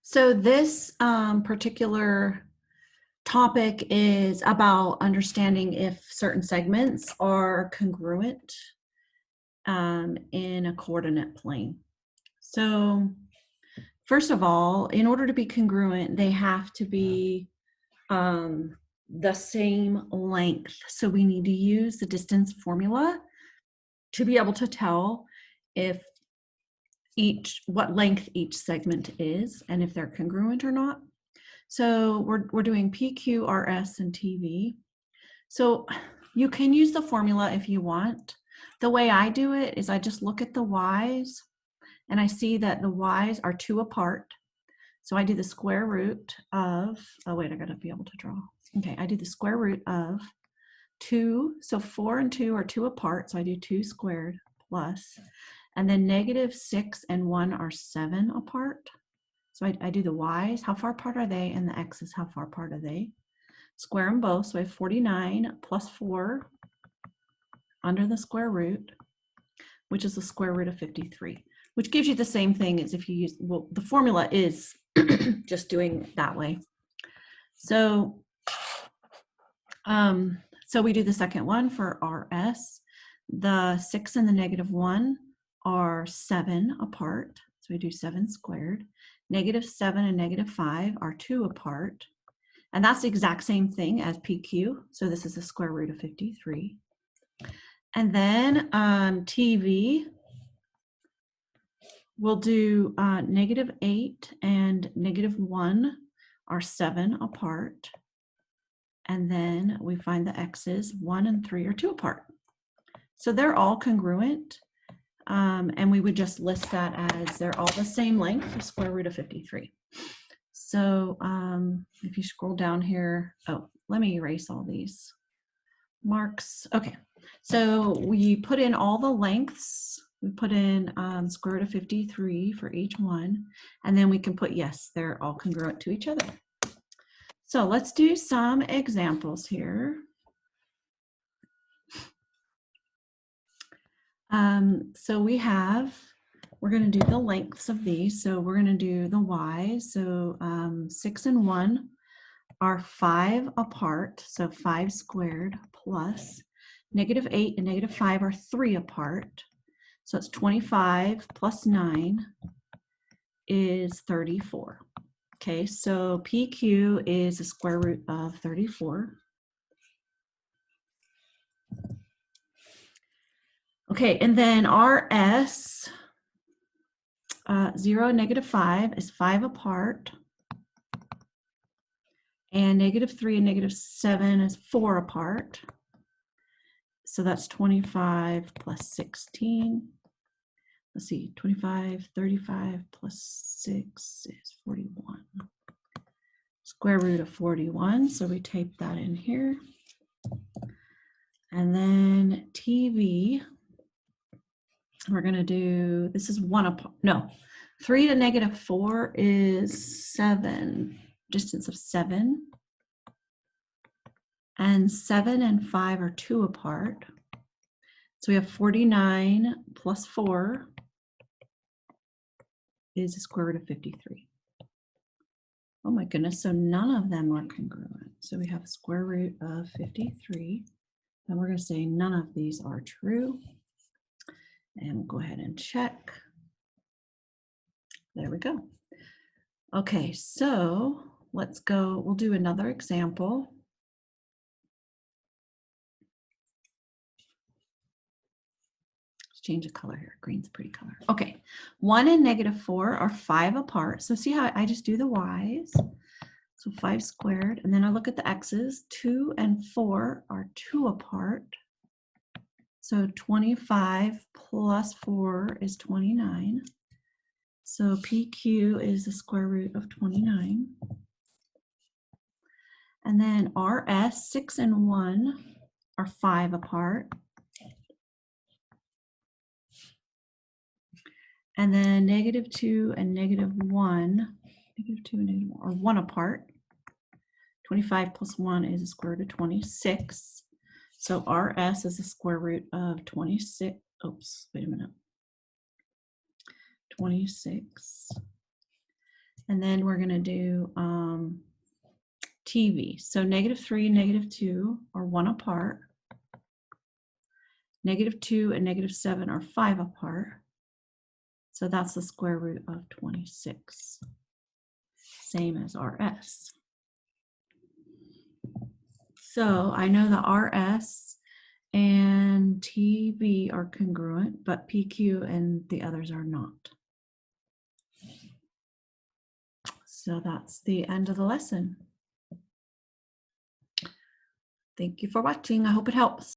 So this particular topic is about understanding if certain segments are congruent in a coordinate plane. So first of all, in order to be congruent, they have to be the same length. So we need to use the distance formula to be able to tell if what length each segment is and if they're congruent or not. So we're doing PQ, RS, and TV. So you can use the formula if you want. The way I do it is I just look at the Y's and I see that the Y's are 2 apart. So I do the square root of, oh wait, I gotta be able to draw. Okay, I do the square root of 2, so 4 and 2 are 2 apart, so I do 2 squared plus, and then -6 and 1 are 7 apart. So I do the Y's, how far apart are they, and the X's, how far apart are they? Square them both, so I have 49 plus 4 under the square root, which is the square root of 53, which gives you the same thing as if you use, well, the formula is just doing that way. So, so we do the second one for RS. The 6 and the -1 are 7 apart, so we do 7 squared. -7 and -5 are 2 apart. And that's the exact same thing as PQ. So this is the square root of 53. And then TV, we'll do -8 and -1 are 7 apart. And then we find the X's, 1 and 3 are 2 apart. So they're all congruent. And we would just list that as they're all the same length, the square root of 53. So if you scroll down here, oh, let me erase all these marks. Okay, so we put in all the lengths. We put in square root of 53 for each one, and then we can put, yes, they're all congruent to each other. So let's do some examples here. So we're going to do the lengths of these. So we're going to do the Y's. So 6 and 1 are 5 apart. So 5 squared plus -8 and -5 are 3 apart. So it's 25 plus 9 is 34. Okay, so PQ is the square root of 34. Okay, and then RS, 0 and -5 is 5 apart. And -3 and -7 is 4 apart. So that's 25 plus 16. Let's see, 25, 35 plus 6 is 41. Square root of 41, so we type that in here. And then TV, we're going to do, this is 1 apart, no, 3 to -4 is 7, distance of 7. And 7 and 5 are 2 apart. So we have 49 plus 4 is the square root of 53. Oh my goodness, so none of them are congruent. So we have a square root of 53. And we're going to say none of these are true. And we'll go ahead and check. There we go. Okay, so let's go, we'll do another example. Let's change the color here. Green's a pretty color. Okay, 1 and -4 are 5 apart. So see how I just do the Y's. So 5 squared, and then I look at the X's. 2 and 4 are 2 apart. So 25 plus 4 is 29. So PQ is the square root of 29. And then RS, 6 and 1 are 5 apart. And then -2 and -1, -2 and -1 are 1 apart. 25 plus 1 is the square root of 26. So RS is the square root of 26. Oops, wait a minute. 26. And then we're going to do TV. So -3 and -2 are 1 apart. -2 and -7 are 5 apart. So that's the square root of 26. Same as RS. So I know the RS and TB are congruent, but PQ and the others are not. So that's the end of the lesson. Thank you for watching. I hope it helps.